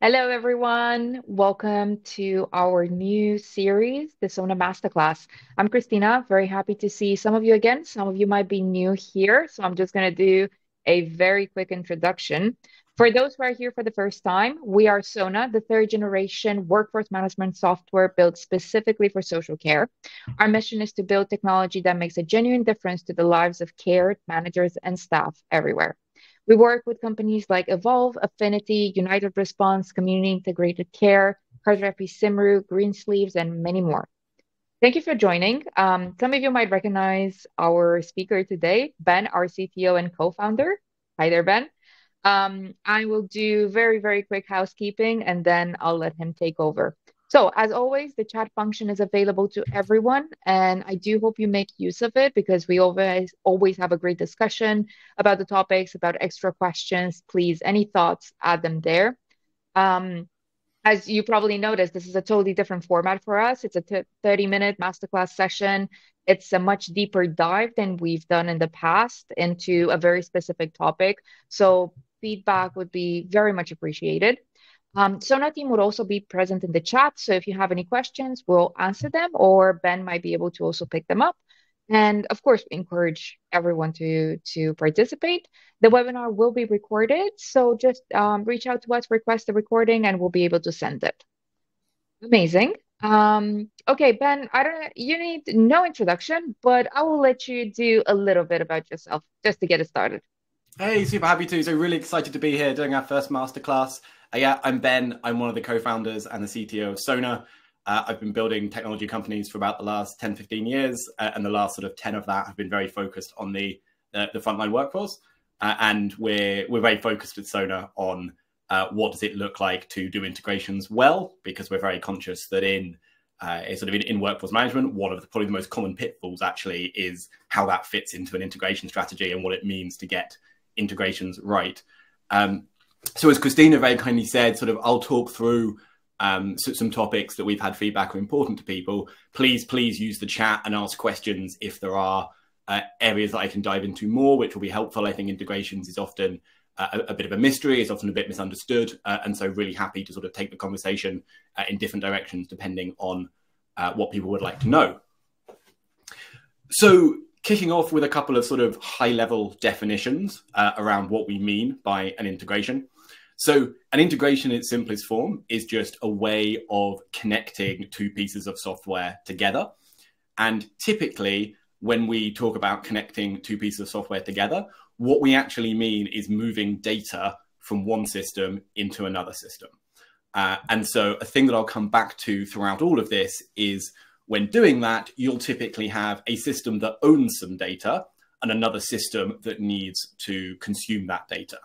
Hello, everyone. Welcome to our new series, the Sona Masterclass. I'm Christina. Very happy to see some of you again. Some of you might be new here, so I'm just going to do a very quick introduction. For those who are here for the first time, we are Sona, the third generation workforce management software built specifically for social care. Our mission is to build technology that makes a genuine difference to the lives of care managers and staff everywhere. We work with companies like Evolve, Affinity, United Response, Community Integrated Care, Cartography Simru, Greensleeves, and many more. Thank you for joining. Some of you might recognize our speaker today, Ben, our CTO and co-founder. Hi there, Ben. I will do very, very quick housekeeping and then I'll let him take over. So, as always, the chat function is available to everyone, and I do hope you make use of it because we always have a great discussion about the topics, about extra questions. Please, any thoughts, add them there. Um, as you probably noticed, this is a totally different format for us. It's a 30-minute masterclass session. It's a much deeper dive than we've done in the past into a very specific topic. So feedback would be very much appreciated. Sona team would also be present in the chat. So if you have any questions, we'll answer them, or Ben might be able to also pick them up. And of course, we encourage everyone to participate. The webinar will be recorded, so just reach out to us, request the recording, and we'll be able to send it. Amazing. Okay, Ben, I don't, you need no introduction, but I will let you do a little bit about yourself just to get it started. Hey, super happy to. So really excited to be here doing our first masterclass. Yeah, I'm Ben. I'm one of the co-founders and the CTO of Sona. I've been building technology companies for about the last 10, 15 years. And the last sort of 10 of that have been very focused on the frontline workforce. And we're very focused at Sona on what does it look like to do integrations well, because we're very conscious that in workforce management, one of probably the most common pitfalls actually is how that fits into an integration strategy and what it means to get integrations right. So as Christina very kindly said, I'll talk through some topics that we've had feedback are important to people. Please use the chat and ask questions if there are areas that I can dive into more, which will be helpful. I think integrations is often a bit of a mystery, is often a bit misunderstood. And so really happy to sort of take the conversation in different directions, depending on what people would like to know. So kicking off with a couple of sort of high-level definitions around what we mean by an integration. So an integration in its simplest form is just a way of connecting two pieces of software together. And typically, when we talk about connecting two pieces of software together, what we actually mean is moving data from one system into another system. And so a thing that I'll come back to throughout all of this is when doing that, you'll typically have a system that owns some data and another system that needs to consume that data.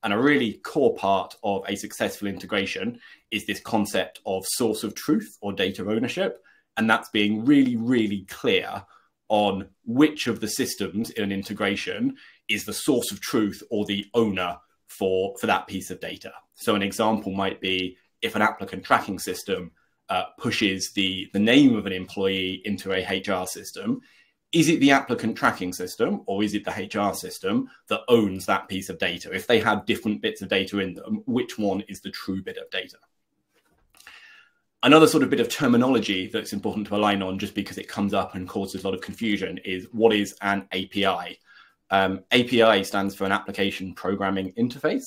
And a really core part of a successful integration is this concept of source of truth or data ownership. And that's being really, really clear on which of the systems in an integration is the source of truth or the owner for that piece of data. So an example might be if an applicant tracking system pushes the name of an employee into a HR system, is it the applicant tracking system or is it the HR system that owns that piece of data? If they have different bits of data in them, which one is the true bit of data? Another sort of bit of terminology that's important to align on, just because it comes up and causes a lot of confusion, is what is an API? API stands for an application programming interface.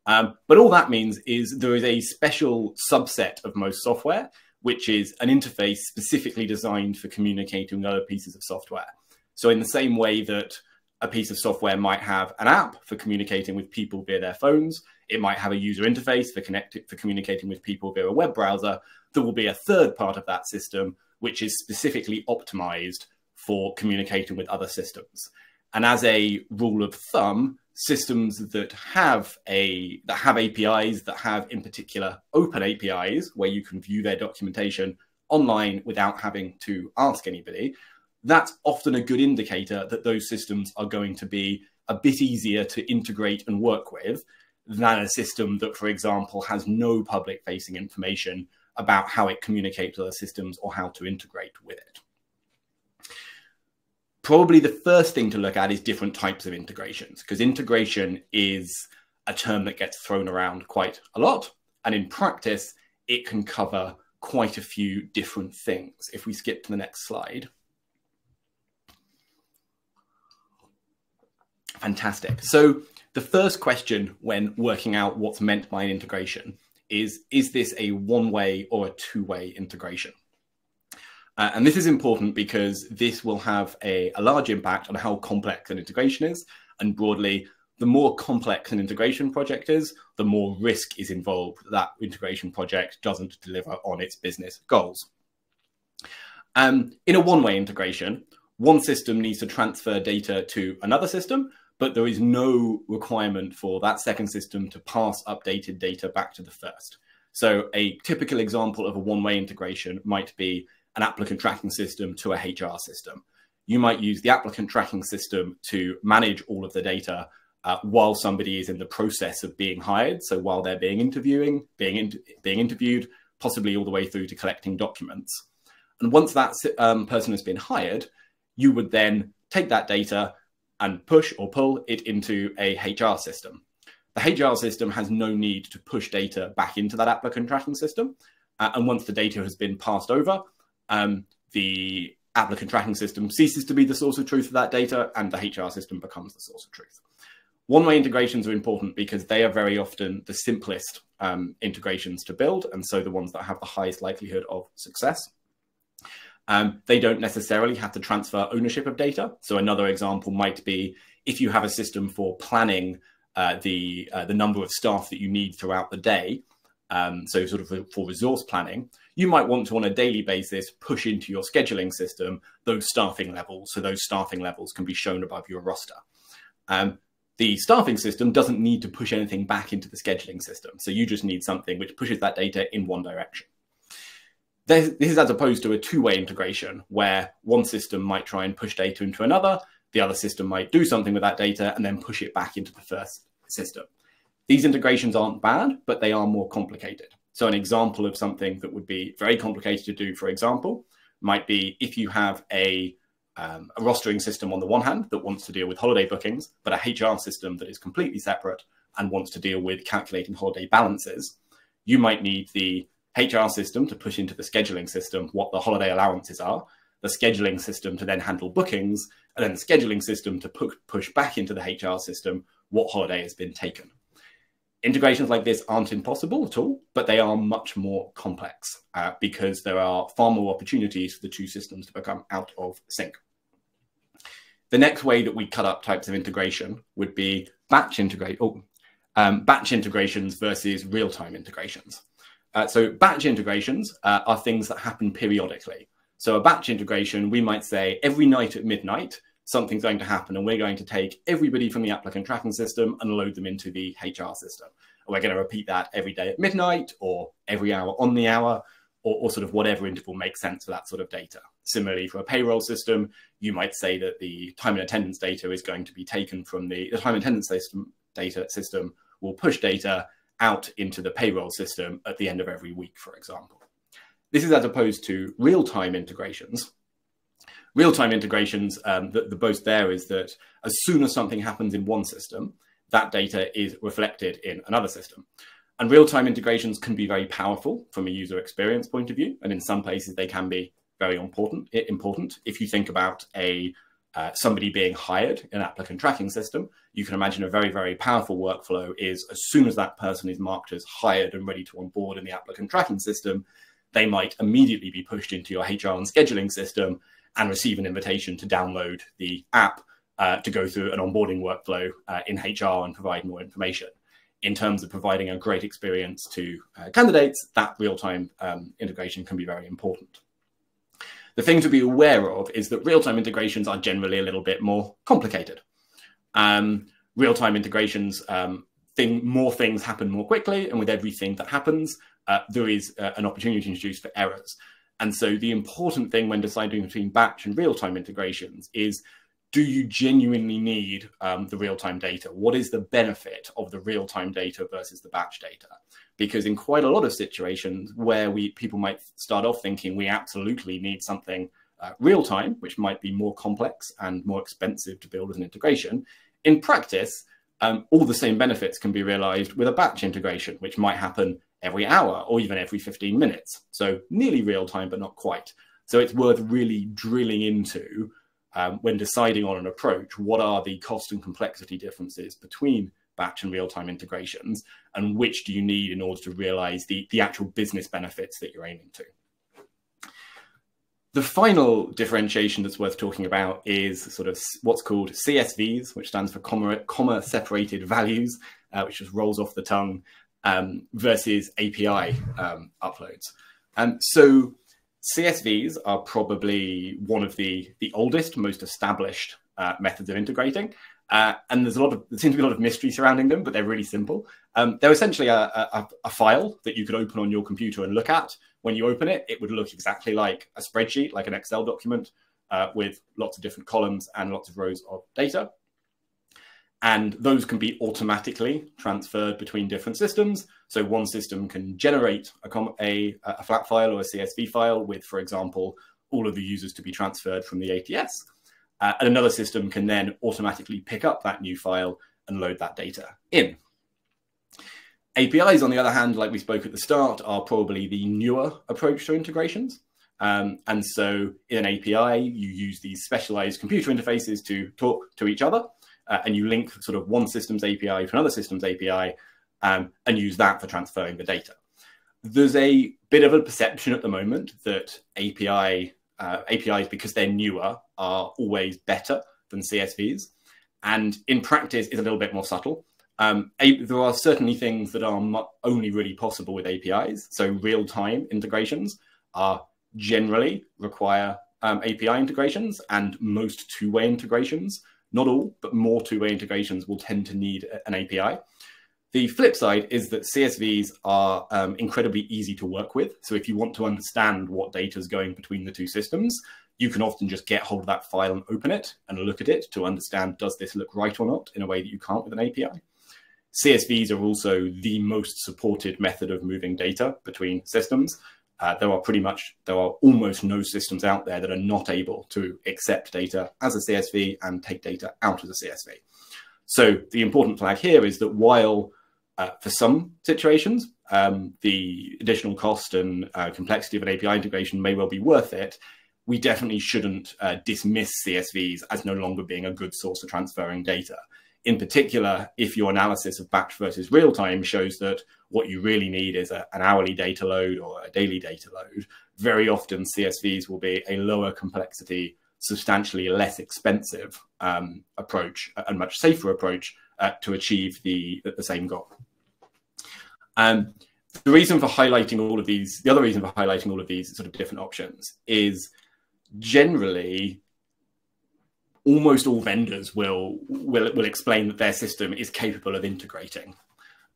But all that means is there is a special subset of most software, which is an interface specifically designed for communicating with other pieces of software. So in the same way that a piece of software might have an app for communicating with people via their phones, it might have a user interface for communicating with people via a web browser, there will be a third part of that system, which is specifically optimized for communicating with other systems. And as a rule of thumb, systems that have APIs, that have in particular open APIs, where you can view their documentation online without having to ask anybody, that's often a good indicator that those systems are going to be a bit easier to integrate and work with than a system that, for example, has no public-facing information about how it communicates with other systems or how to integrate with it. Probably the first thing to look at is different types of integrations, because integration is a term that gets thrown around quite a lot. And in practice, it can cover quite a few different things. If we skip to the next slide. Fantastic. So the first question when working out what's meant by an integration is this a one-way or a two-way integration? And this is important because this will have a large impact on how complex an integration is. And broadly, the more complex an integration project is, the more risk is involved that integration project doesn't deliver on its business goals. In a one-way integration, one system needs to transfer data to another system, but there is no requirement for that second system to pass updated data back to the first. So a typical example of a one-way integration might be an applicant tracking system to a HR system. You might use the applicant tracking system to manage all of the data while somebody is in the process of being hired. So while they're being interviewed, possibly all the way through to collecting documents. And once that person has been hired, you would then take that data and push or pull it into a HR system. The HR system has no need to push data back into that applicant tracking system. And once the data has been passed over, the applicant tracking system ceases to be the source of truth of that data, and the HR system becomes the source of truth. One-way integrations are important because they are very often the simplest integrations to build, and so the ones that have the highest likelihood of success. They don't necessarily have to transfer ownership of data. So another example might be if you have a system for planning the number of staff that you need throughout the day, so sort of for resource planning, you might want to, on a daily basis, push into your scheduling system those staffing levels, so those staffing levels can be shown above your roster. The staffing system doesn't need to push anything back into the scheduling system, so you just need something which pushes that data in one direction. This is as opposed to a two-way integration where one system might try and push data into another, the other system might do something with that data and then push it back into the first system. These integrations aren't bad, but they are more complicated. So an example of something that would be very complicated to do, for example, might be if you have a rostering system on the one hand that wants to deal with holiday bookings, but a HR system that is completely separate and wants to deal with calculating holiday balances, you might need the HR system to push into the scheduling system what the holiday allowances are, the scheduling system to then handle bookings, and then the scheduling system to push back into the HR system what holiday has been taken. Integrations like this aren't impossible at all, but they are much more complex because there are far more opportunities for the two systems to become out of sync. The next way that we cut up types of integration would be batch integrations versus real-time integrations. So batch integrations are things that happen periodically. So a batch integration, we might say every night at midnight, something's going to happen and we're going to take everybody from the applicant tracking system and load them into the HR system. And we're going to repeat that every day at midnight or every hour on the hour or sort of whatever interval makes sense for that sort of data. Similarly, for a payroll system, you might say that the time and attendance data is going to be taken from the time and attendance system will push data out into the payroll system at the end of every week, for example. This is as opposed to real-time integrations. Real-time integrations, the boast there is that as soon as something happens in one system, that data is reflected in another system. And real-time integrations can be very powerful from a user experience point of view, and in some places they can be very important. If you think about somebody being hired in an applicant tracking system, you can imagine a very, very powerful workflow is as soon as that person is marked as hired and ready to onboard in the applicant tracking system, they might immediately be pushed into your HR and scheduling system and receive an invitation to download the app to go through an onboarding workflow in HR and provide more information. In terms of providing a great experience to candidates, that real-time integration can be very important. The thing to be aware of is that real-time integrations are generally a little bit more complicated. Real-time integrations, more things happen more quickly, and with everything that happens, there is an opportunity introduced for errors. And so the important thing when deciding between batch and real-time integrations is, do you genuinely need the real-time data? What is the benefit of the real-time data versus the batch data? Because in quite a lot of situations where people might start off thinking we absolutely need something real-time, which might be more complex and more expensive to build as an integration, in practice, all the same benefits can be realized with a batch integration, which might happen every hour or even every 15 minutes. So nearly real time, but not quite. So it's worth really drilling into when deciding on an approach, what are the cost and complexity differences between batch and real-time integrations, and which do you need in order to realize the actual business benefits that you're aiming to. The final differentiation that's worth talking about is sort of what's called CSVs, which stands for comma separated values, which just rolls off the tongue, versus API uploads. So CSVs are probably one of the oldest, most established methods of integrating. And there seems to be a lot of mystery surrounding them, but they're really simple. They're essentially a file that you could open on your computer and look at. When you open it, it would look exactly like a spreadsheet, like an Excel document, with lots of different columns and lots of rows of data. And those can be automatically transferred between different systems. So one system can generate a flat file or a CSV file with, for example, all of the users to be transferred from the ATS. And another system can then automatically pick up that new file and load that data in. APIs, on the other hand, like we spoke at the start, are probably the newer approach to integrations. And so in an API, you use these specialized computer interfaces to talk to each other. And you link sort of one system's API to another system's API and use that for transferring the data. There's a bit of a perception at the moment that APIs, because they're newer, are always better than CSVs. And in practice, it's a little bit more subtle. There are certainly things that are only really possible with APIs. So real-time integrations are generally require API integrations, and most two-way integrations, not all, but more two-way integrations will tend to need an API. The flip side is that CSVs are incredibly easy to work with. So if you want to understand what data is going between the two systems, you can often just get hold of that file and open it and look at it to understand, does this look right or not, in a way that you can't with an API. CSVs are also the most supported method of moving data between systems. There are almost no systems out there that are not able to accept data as a CSV and take data out as a CSV. So the important flag here is that while for some situations, the additional cost and complexity of an API integration may well be worth it, we definitely shouldn't dismiss CSVs as no longer being a good source of transferring data. In particular, if your analysis of batch versus real-time shows that what you really need is an hourly data load or a daily data load, very often CSVs will be a lower complexity, substantially less expensive approach, and much safer approach to achieve the same goal. The reason for highlighting all of these, the other reason for highlighting all of these sort of different options is generally almost all vendors will explain that their system is capable of integrating.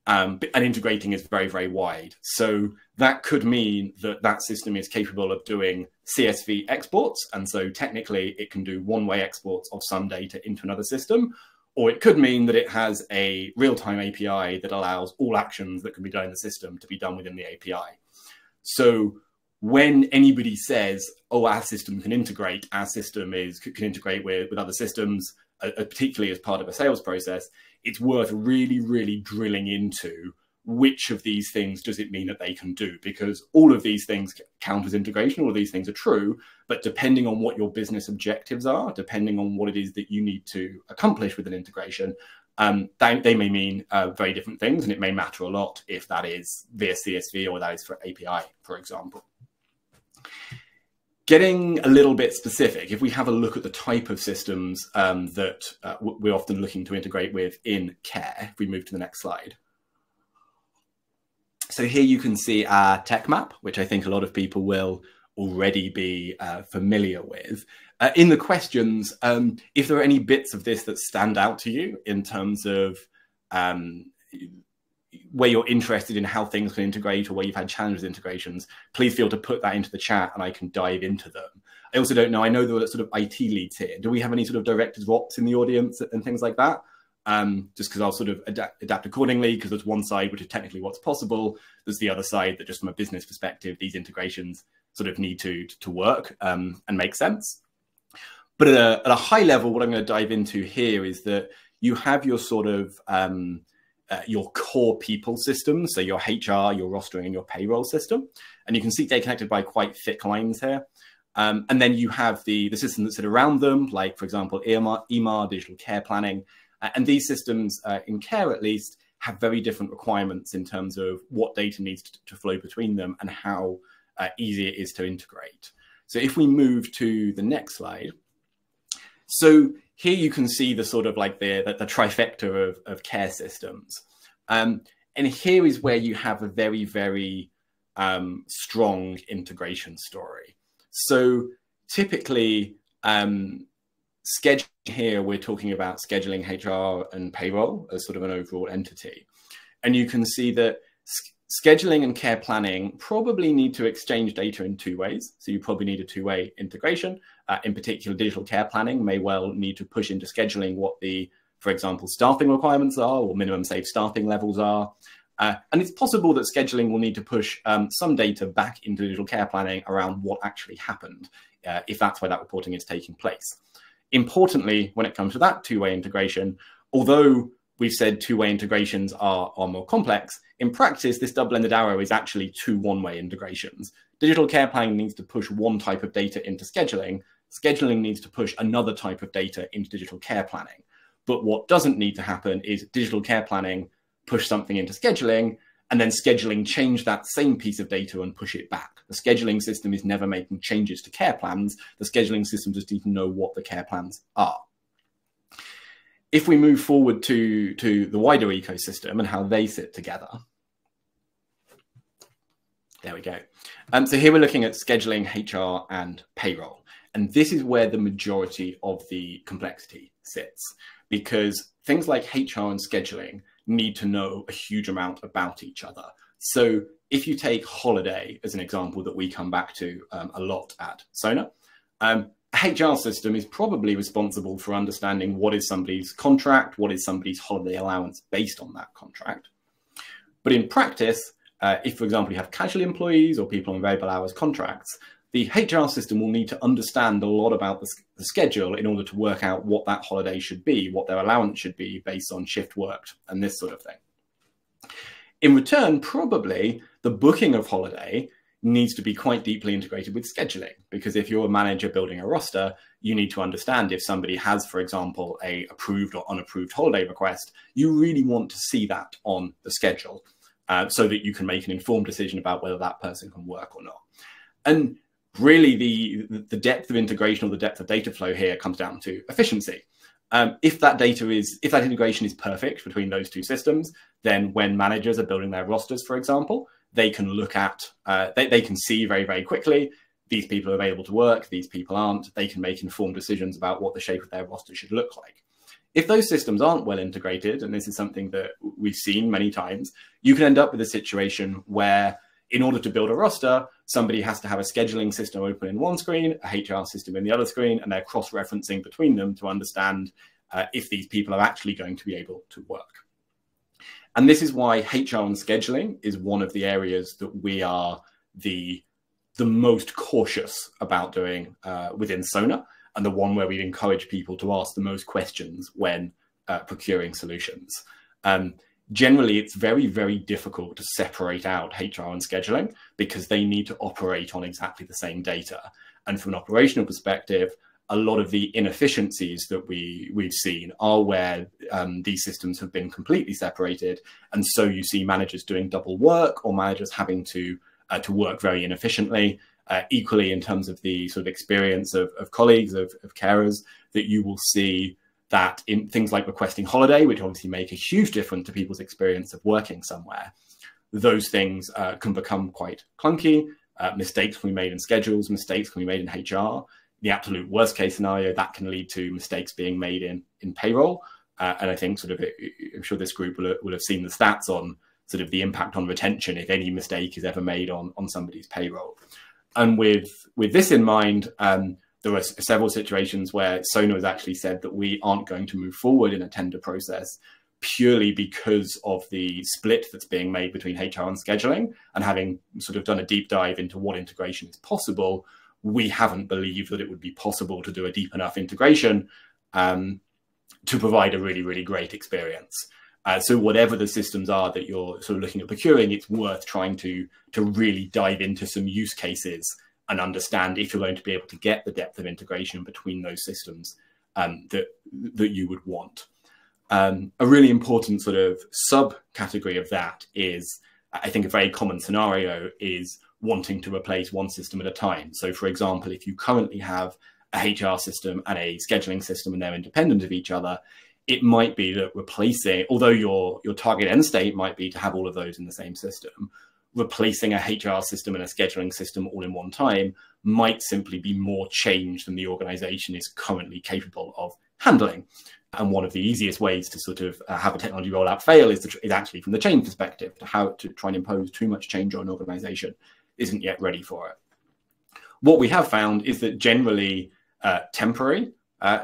And integrating is very, very wide. So that could mean that that system is capable of doing CSV exports. And so technically it can do one-way exports of some data into another system. Or it could mean that it has a real-time API that allows all actions that can be done in the system to be done within the API. So when anybody says, oh, our system can integrate, our system can integrate with other systems, particularly as part of a sales process, it's worth really, really drilling into which of these things does it mean that they can do? Because all of these things count as integration, all of these things are true, but depending on what your business objectives are, depending on what it is that you need to accomplish with an integration, they may mean very different things, and it may matter a lot if that is via CSV or that is for API, for example. Getting a little bit specific, if we have a look at the type of systems that we're often looking to integrate with in care, if we move to the next slide. So here you can see our tech map, which I think a lot of people will already be familiar with. In the questions, if there are any bits of this that stand out to you in terms of where you're interested in how things can integrate or where you've had challenges with integrations, please feel to put that into the chat and I can dive into them. I also don't know, I know there are sort of IT leads here. Do we have any sort of directors of ops in the audience and things like that? Just because I'll sort of adapt accordingly, because there's one side which is technically what's possible. There's the other side that just from a business perspective, these integrations sort of need to work and make sense. But at a high level, what I'm going to dive into here is that you have your sort of your core people systems, so your HR, your rostering, and your payroll system. And you can see they're connected by quite thick lines here. And then you have the systems that sit around them, like, for example, EMR, digital care planning. And these systems, in care at least, have very different requirements in terms of what data needs to flow between them and how easy it is to integrate. So if we move to the next slide. So here you can see the sort of like the trifecta of care systems. And here is where you have a very, very strong integration story. So typically, scheduling here, we're talking about scheduling HR and payroll as sort of an overall entity. And you can see that scheduling and care planning probably need to exchange data in two ways. So you probably need a two-way integration. In particular, digital care planning may well need to push into scheduling what the, for example, staffing requirements are or minimum safe staffing levels are. And it's possible that scheduling will need to push some data back into digital care planning around what actually happened, if that's where that reporting is taking place. Importantly, when it comes to that two-way integration, although we've said two-way integrations are more complex, in practice, this double-ended arrow is actually two one-way integrations. Digital care planning needs to push one type of data into scheduling. Scheduling needs to push another type of data into digital care planning. But what doesn't need to happen is digital care planning push something into scheduling, and then scheduling change that same piece of data and push it back. The scheduling system is never making changes to care plans. The scheduling system just needs to know what the care plans are. If we move forward to the wider ecosystem and how they sit together. There we go. So here we're looking at scheduling, HR, and payroll. And this is where the majority of the complexity sits, because things like HR and scheduling need to know a huge amount about each other. So if you take holiday as an example that we come back to a lot at Sona, a HR system is probably responsible for understanding what is somebody's contract, what is somebody's holiday allowance based on that contract. But in practice, if, for example, you have casual employees or people on variable hours contracts, the HR system will need to understand a lot about the schedule in order to work out what that holiday should be, what their allowance should be based on shift worked and this sort of thing. In return, probably the booking of holiday needs to be quite deeply integrated with scheduling, because if you're a manager building a roster, you need to understand if somebody has, for example, a approved or unapproved holiday request, you really want to see that on the schedule so that you can make an informed decision about whether that person can work or not. And really, the depth of integration or the depth of data flow here comes down to efficiency. If that integration is perfect between those two systems, then when managers are building their rosters, for example, they can look at, they can see very, very quickly, these people are available to work, these people aren't. They can make informed decisions about what the shape of their roster should look like. If those systems aren't well integrated, and this is something that we've seen many times, you can end up with a situation where in order to build a roster, somebody has to have a scheduling system open in one screen, a HR system in the other screen, and they're cross-referencing between them to understand if these people are actually going to be able to work. And this is why HR and scheduling is one of the areas that we are the most cautious about doing within Sona, and the one where we encourage people to ask the most questions when procuring solutions. Generally, it's very, very difficult to separate out HR and scheduling because they need to operate on exactly the same data. And from an operational perspective, a lot of the inefficiencies that we've seen are where these systems have been completely separated. And so you see managers doing double work or managers having to work very inefficiently. Equally, in terms of the sort of experience of colleagues, of carers, that you will see that in things like requesting holiday, which obviously make a huge difference to people's experience of working somewhere, those things can become quite clunky. Mistakes can be made in schedules, mistakes can be made in HR. The absolute worst case scenario, that can lead to mistakes being made in payroll. And I think sort of, I'm sure this group will have seen the stats on sort of the impact on retention if any mistake is ever made on somebody's payroll. And with this in mind, there were several situations where Sona has actually said that we aren't going to move forward in a tender process purely because of the split that's being made between HR and scheduling. And having sort of done a deep dive into what integration is possible, we haven't believed that it would be possible to do a deep enough integration to provide a really, really great experience. So whatever the systems are that you're sort of looking at procuring, it's worth trying to really dive into some use cases and understand if you're going to be able to get the depth of integration between those systems that you would want. A really important sort of subcategory of that is, I think a very common scenario is wanting to replace one system at a time. So for example, if you currently have a HR system and a scheduling system and they're independent of each other, it might be that replacing, although your target end state might be to have all of those in the same system, replacing a HR system and a scheduling system all in one time might simply be more change than the organization is currently capable of handling. And one of the easiest ways to sort of have a technology rollout fail is actually from the change perspective, to try and impose too much change on an organization isn't yet ready for it. What we have found is that generally temporary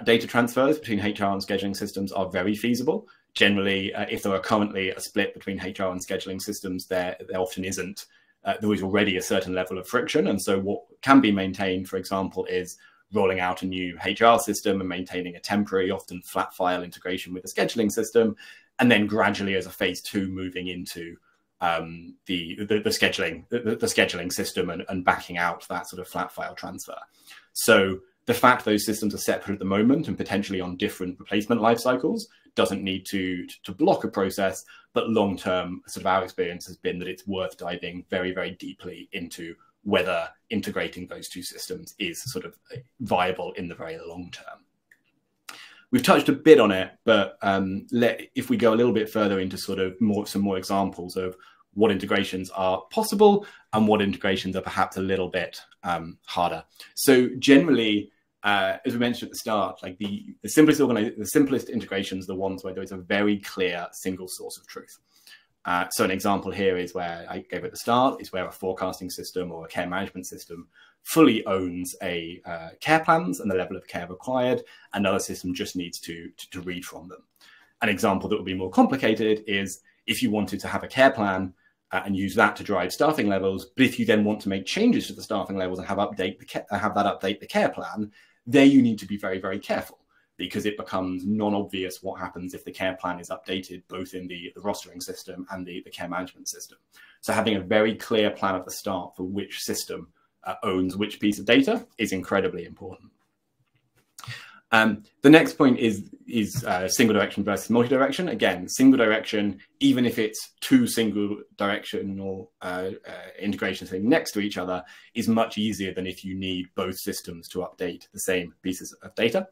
data transfers between HR and scheduling systems are very feasible. Generally, if there are currently a split between HR and scheduling systems, there often isn't. There is already a certain level of friction. And so what can be maintained, for example, is rolling out a new HR system and maintaining a temporary, often flat file integration with a scheduling system, and then gradually as a phase 2 moving into the scheduling system and backing out that sort of flat file transfer. So the fact those systems are separate at the moment and potentially on different replacement life cycles doesn't need to block a process, but long-term, sort of our experience has been that it's worth diving very, very deeply into whether integrating those two systems is sort of viable in the very long term. We've touched a bit on it, but if we go a little bit further into sort of some more examples of what integrations are possible and what integrations are perhaps a little bit harder. So generally, as we mentioned at the start, like the simplest integrations are the ones where there is a very clear single source of truth. So an example here is where I gave at the start, is where a forecasting system or a care management system fully owns a care plans and the level of care required. Another system just needs to read from them. An example that would be more complicated is if you wanted to have a care plan and use that to drive staffing levels, but if you then want to make changes to the staffing levels and have that update the care plan, there you need to be very, very careful, because it becomes non-obvious what happens if the care plan is updated both in the rostering system and the care management system. So having a very clear plan at the start for which system owns which piece of data is incredibly important. The next point is single direction versus multi-direction. Again, single direction, even if it's two single directional integrations sitting next to each other, is much easier than if you need both systems to update the same pieces of data.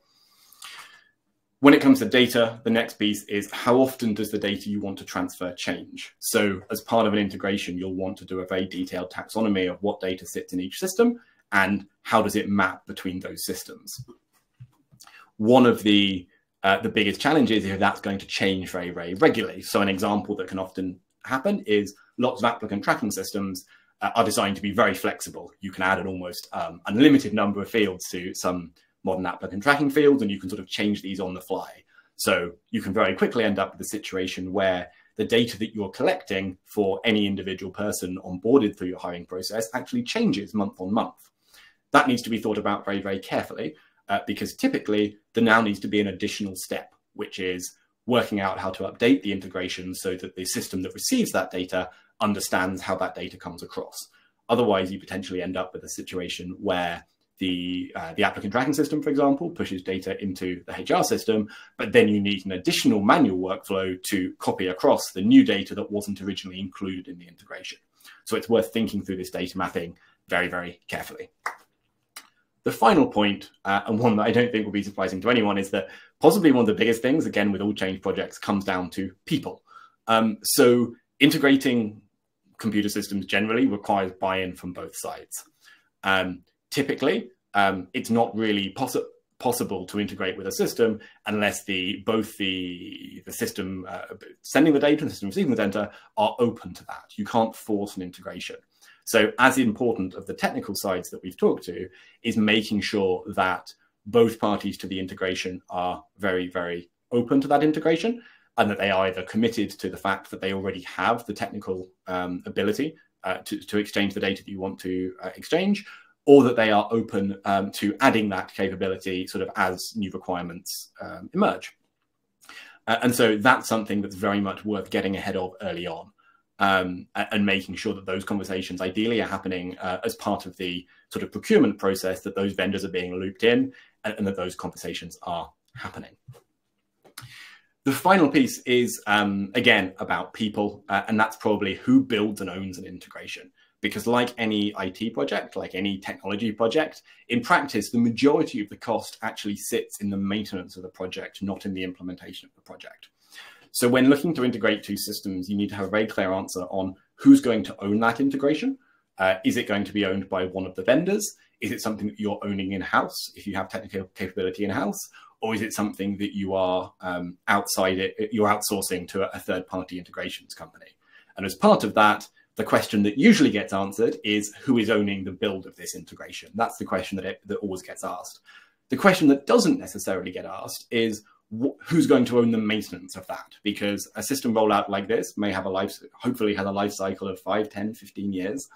When it comes to data, the next piece is how often does the data you want to transfer change? So as part of an integration, you'll want to do a very detailed taxonomy of what data sits in each system and how does it map between those systems. One of the biggest challenges is that's going to change very, very regularly. So an example that can often happen is lots of applicant tracking systems are designed to be very flexible. You can add an almost unlimited number of fields to some modern applicant tracking fields, and you can sort of change these on the fly. So you can very quickly end up with a situation where the data that you're collecting for any individual person onboarded through your hiring process actually changes month on month. That needs to be thought about very, very carefully, because typically there now needs to be an additional step, which is working out how to update the integration so that the system that receives that data understands how that data comes across. Otherwise, you potentially end up with a situation where the applicant tracking system, for example, pushes data into the HR system, but then you need an additional manual workflow to copy across the new data that wasn't originally included in the integration. So it's worth thinking through this data mapping very, very carefully. The final point, and one that I don't think will be surprising to anyone, is that possibly one of the biggest things, again, with all change projects, comes down to people. So integrating computer systems generally requires buy-in from both sides. Typically, it's not really possible to integrate with a system unless both the system sending the data and the system receiving the data are open to that. You can't force an integration. So as important of the technical sides that we've talked to is making sure that both parties to the integration are very, very open to that integration, and that they are either committed to the fact that they already have the technical ability to exchange the data that you want to exchange, or that they are open to adding that capability sort of as new requirements emerge. And so that's something that's very much worth getting ahead of early on, and making sure that those conversations ideally are happening as part of the sort of procurement process, that those vendors are being looped in, and that those conversations are happening. The final piece is, again, about people, and that's probably who builds and owns an integration. Because like any IT project, like any technology project, in practice, the majority of the cost actually sits in the maintenance of the project, not in the implementation of the project. So when looking to integrate two systems, you need to have a very clear answer on who's going to own that integration. Is it going to be owned by one of the vendors? Is it something that you're owning in-house, if you have technical capability in-house? Or is it something that you are you're outsourcing to a third-party integrations company? And as part of that, the question that usually gets answered is who is owning the build of this integration? That's the question that always gets asked. The question that doesn't necessarily get asked is who's going to own the maintenance of that? Because a system rollout like this may have hopefully has a life cycle of 5, 10, 15 years.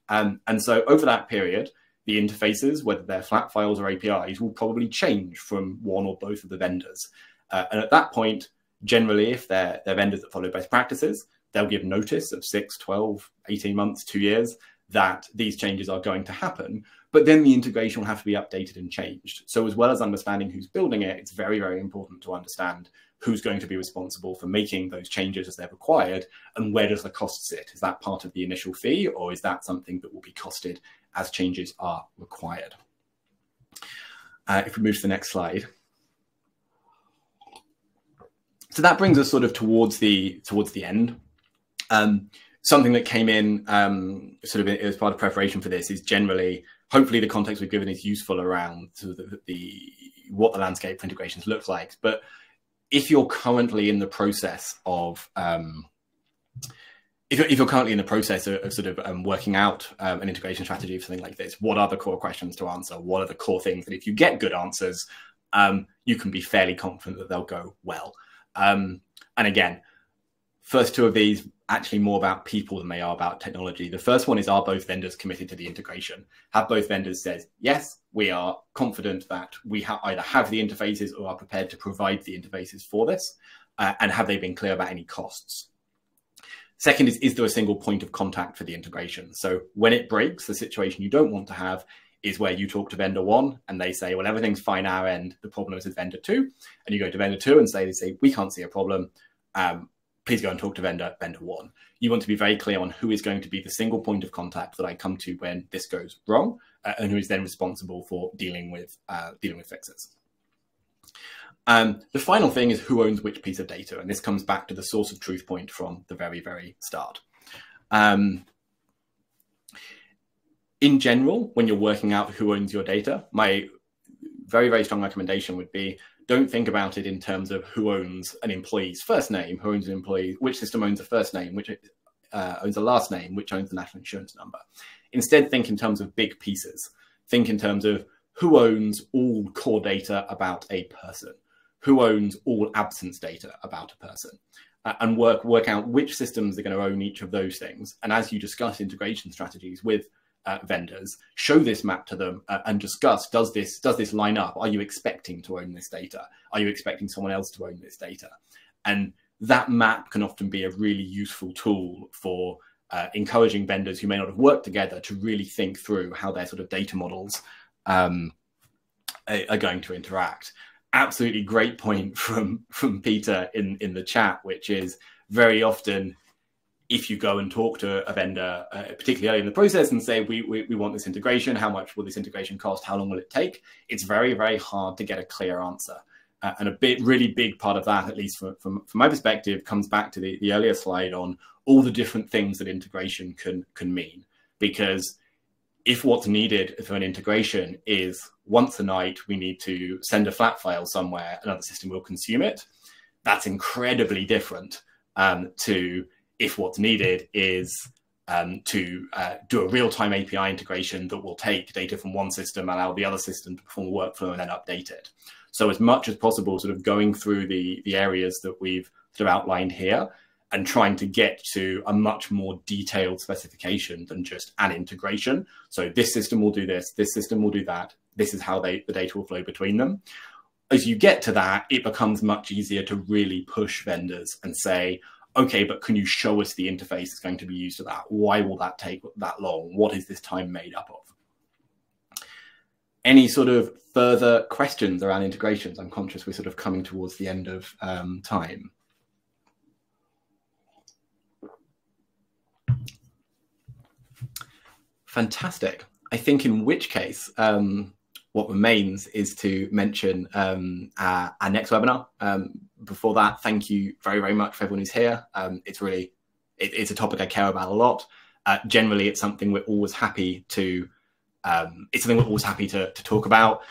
And so over that period, the interfaces, whether they're flat files or APIs, will probably change from one or both of the vendors. And at that point, generally, if they're vendors that follow best practices, they'll give notice of 6, 12, 18 months, 2 years that these changes are going to happen. But then the integration will have to be updated and changed. So as well as understanding who's building it, it's very, very important to understand who's going to be responsible for making those changes as they're required, and where does the cost sit? Is that part of the initial fee, or is that something that will be costed as changes are required? If we move to the next slide. So that brings us sort of towards the end. Something that came in sort of as part of preparation for this is generally, hopefully the context we've given is useful around sort of what the landscape for integrations looks like. But if you're currently in the process of if you're currently in the process of sort of working out an integration strategy for something like this, what are the core questions to answer? What are the core things that if you get good answers, you can be fairly confident that they'll go well? And again, first two of these actually more about people than they are about technology. The first one is, are both vendors committed to the integration? Have both vendors said, yes, we are confident that we either have the interfaces or are prepared to provide the interfaces for this? And have they been clear about any costs? Second is there a single point of contact for the integration? So when it breaks, the situation you don't want to have is where you talk to vendor one and they say, well, everything's fine our end, the problem is with vendor two. And you go to vendor two and they say, we can't see a problem. Please go and talk to vendor one. You want to be very clear on who is going to be the single point of contact that I come to when this goes wrong, and who is then responsible for dealing with fixes. The final thing is who owns which piece of data, and this comes back to the source of truth point from the very, very start. In general, when you're working out who owns your data, my very, very strong recommendation would be, don't think about it in terms of who owns an employee's first name, who owns an employee, which system owns a first name, which owns a last name, which owns the national insurance number. Instead, think in terms of big pieces. Think in terms of who owns all core data about a person, who owns all absence data about a person, and work out which systems are going to own each of those things. And as you discuss integration strategies with vendors, show this map to them and discuss, does this line up? Are you expecting to own this data? Are you expecting someone else to own this data? And that map can often be a really useful tool for encouraging vendors who may not have worked together to really think through how their sort of data models are going to interact. Absolutely great point from Peter in the chat, which is very often, if you go and talk to a vendor, particularly early in the process, and say, we want this integration, how much will this integration cost? How long will it take? It's very, very hard to get a clear answer. And a really big part of that, at least from my perspective, comes back to the earlier slide on all the different things that integration can mean. Because if what's needed for an integration is once a night, we need to send a flat file somewhere, another system will consume it, that's incredibly different to if what's needed is to do a real-time API integration that will take data from one system, allow the other system to perform a workflow, and then update it. So as much as possible, sort of going through the areas that we've sort of outlined here and trying to get to a much more detailed specification than just an integration. So this system will do this system will do that. This is how the data will flow between them. as you get to that, it becomes much easier to really push vendors and say, okay, but can you show us the interface that's going to be used to that? Why will that take that long? What is this time made up of? Any sort of further questions around integrations? I'm conscious we're sort of coming towards the end of time. Fantastic. I think in which case, what remains is to mention our next webinar. Before that, thank you very, very much for everyone who's here. It's a topic I care about a lot. Generally, it's something we're always happy to talk about.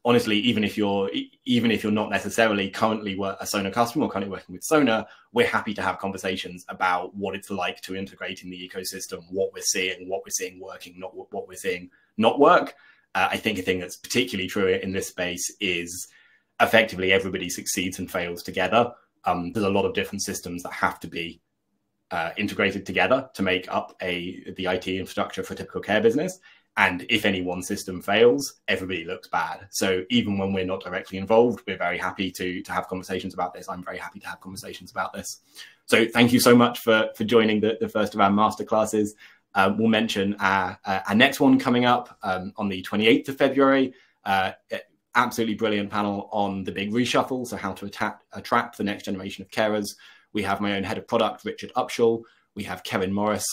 Honestly, even if you're not necessarily currently a Sona customer or currently working with Sona, we're happy to have conversations about what it's like to integrate in the ecosystem, what we're seeing working, not what we're seeing not work. I think a thing that's particularly true in this space is effectively everybody succeeds and fails together. There's a lot of different systems that have to be integrated together to make up the IT infrastructure for a typical care business. And if any one system fails, everybody looks bad. So even when we're not directly involved, we're very happy to have conversations about this. I'm very happy to have conversations about this. So thank you so much for joining the first of our masterclasses. We'll mention our next one coming up on the 28th of February. Absolutely brilliant panel on the big reshuffle, so how to attract the next generation of carers. We have my own head of product, Richard Upshall. We have Kevin Morris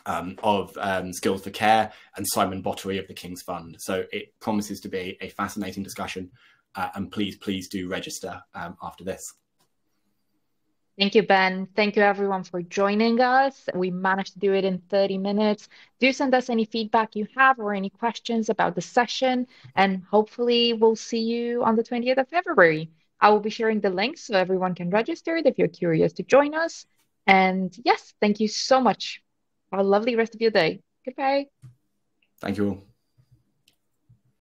of Skills for Care, and Simon Bottery of the King's Fund. So it promises to be a fascinating discussion, and please do register after this. Thank you, Ben. Thank you, everyone, for joining us. We managed to do it in 30 minutes. Do send us any feedback you have or any questions about the session, and hopefully we'll see you on the 20th of February. I will be sharing the links so everyone can register if you're curious to join us. And yes, thank you so much. Have a lovely rest of your day. Goodbye. Thank you all.